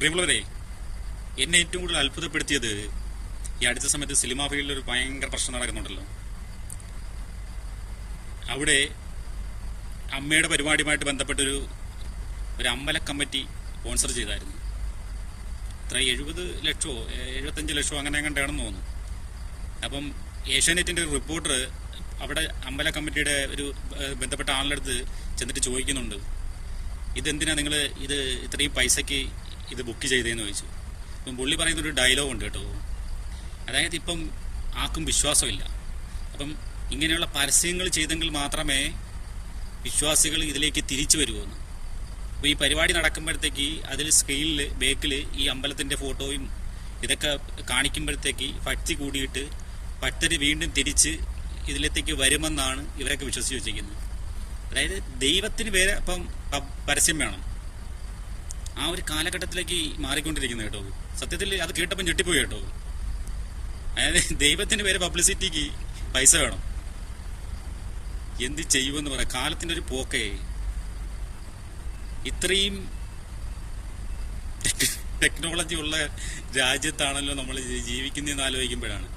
പ്രിയമുള്ളവരെ, എന്നെ ഏറ്റവും കൂടുതൽ അത്ഭുതപ്പെടുത്തിയത് ഈ അടുത്ത സമയത്ത് സിനിമാ ഫീൽഡിൽ ഒരു ഭയങ്കര പ്രശ്നം നടക്കുന്നുണ്ടല്ലോ. അവിടെ അമ്മയുടെ പരിപാടിയുമായിട്ട് ബന്ധപ്പെട്ടൊരു അമ്പല കമ്മിറ്റി സ്പോൺസർ ചെയ്തായിരുന്നു. ഇത്ര 70 ലക്ഷമോ 75 ലക്ഷമോ അങ്ങനെ കണ്ടാണെന്ന് തോന്നുന്നു. അപ്പം ഏഷ്യാനെറ്റിൻ്റെ ഒരു റിപ്പോർട്ടർ അവിടെ അമ്പല കമ്മിറ്റിയുടെ ഒരു ബന്ധപ്പെട്ട ആളുടെ അടുത്ത് ചെന്നിട്ട് ചോദിക്കുന്നുണ്ട്, ഇതെന്തിനാ നിങ്ങൾ ഇത് ഇത്രയും പൈസയ്ക്ക് ഇത് ബുക്ക് ചെയ്തതെന്ന് ചോദിച്ചു. ഇപ്പം പുള്ളി പറയുന്നൊരു ഡയലോഗ് ഉണ്ട് കേട്ടോ. അതായത് ഇപ്പം ആർക്കും വിശ്വാസമില്ല. അപ്പം ഇങ്ങനെയുള്ള പരസ്യങ്ങൾ ചെയ്തെങ്കിൽ മാത്രമേ വിശ്വാസികൾ ഇതിലേക്ക് തിരിച്ചു വരുമെന്ന്. അപ്പോൾ ഈ പരിപാടി നടക്കുമ്പോഴത്തേക്ക് അതിൽ സ്ക്രീനിൽ ബേക്കിൽ ഈ അമ്പലത്തിൻ്റെ ഫോട്ടോയും ഇതൊക്കെ കാണിക്കുമ്പോഴത്തേക്ക് ഭക്തി കൂടിയിട്ട് ഭക്തർ വീണ്ടും തിരിച്ച് ഇതിലേക്ക് വരുമെന്നാണ് ഇവരൊക്കെ വിശ്വസിച്ച് വെച്ചിരിക്കുന്നത്. അതായത് ദൈവത്തിന് പേര് അപ്പം പരസ്യം വേണം. ആ ഒരു കാലഘട്ടത്തിലേക്ക് മാറിക്കൊണ്ടിരിക്കുന്നത് കേട്ടോ. സത്യത്തിൽ അത് കേട്ടപ്പം ഞെട്ടിപ്പോയി കേട്ടോ. അതായത് ദൈവത്തിന് പേര് പബ്ലിസിറ്റിക്ക് പൈസ വേണം. എന്ത് ചെയ്യുമെന്ന് പറയാം. കാലത്തിൻ്റെ ഒരു പോക്കേ. ഇത്രയും ടെക്നോളജി ഉള്ള രാജ്യത്താണല്ലോ നമ്മൾ ജീവിക്കുന്നതെന്ന് ആലോചിക്കുമ്പോഴാണ്.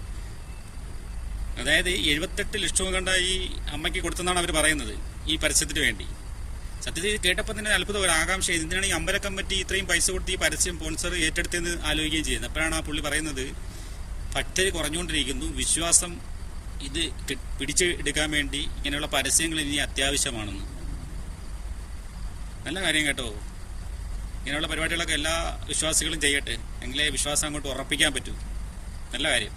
അതായത് 78 ലക്ഷവും കണ്ട ഈ അമ്മയ്ക്ക് കൊടുത്തെന്നാണ് അവർ പറയുന്നത് ഈ പരസ്യത്തിന് വേണ്ടി. സത്യത്തിൽ കേട്ടപ്പോൾ തന്നെ അത്ഭുതം, ഒരു ആകാംക്ഷ. എന്തിനാണ് ഈ അമ്പല കമ്മിറ്റി ഇത്രയും പൈസ കൊടുത്ത് ഈ പരസ്യം സ്പോൺസർ ഏറ്റെടുത്തെന്ന് ആലോചിക്കുകയും ചെയ്യുന്നത്. അപ്പോഴാണ് ആ പുള്ളി പറയുന്നത്, ഭക്തർ കുറഞ്ഞുകൊണ്ടിരിക്കുന്നു, വിശ്വാസം ഇത് പിടിച്ചെടുക്കാൻ വേണ്ടി ഇങ്ങനെയുള്ള പരസ്യങ്ങൾ ഇനി അത്യാവശ്യമാണെന്ന്. നല്ല കാര്യം കേട്ടോ. ഇങ്ങനെയുള്ള പരിപാടികളൊക്കെ എല്ലാ വിശ്വാസികളും ചെയ്യട്ടെ, എങ്കിലേ വിശ്വാസം അങ്ങോട്ട് ഉറപ്പിക്കാൻ പറ്റൂ. നല്ല കാര്യം.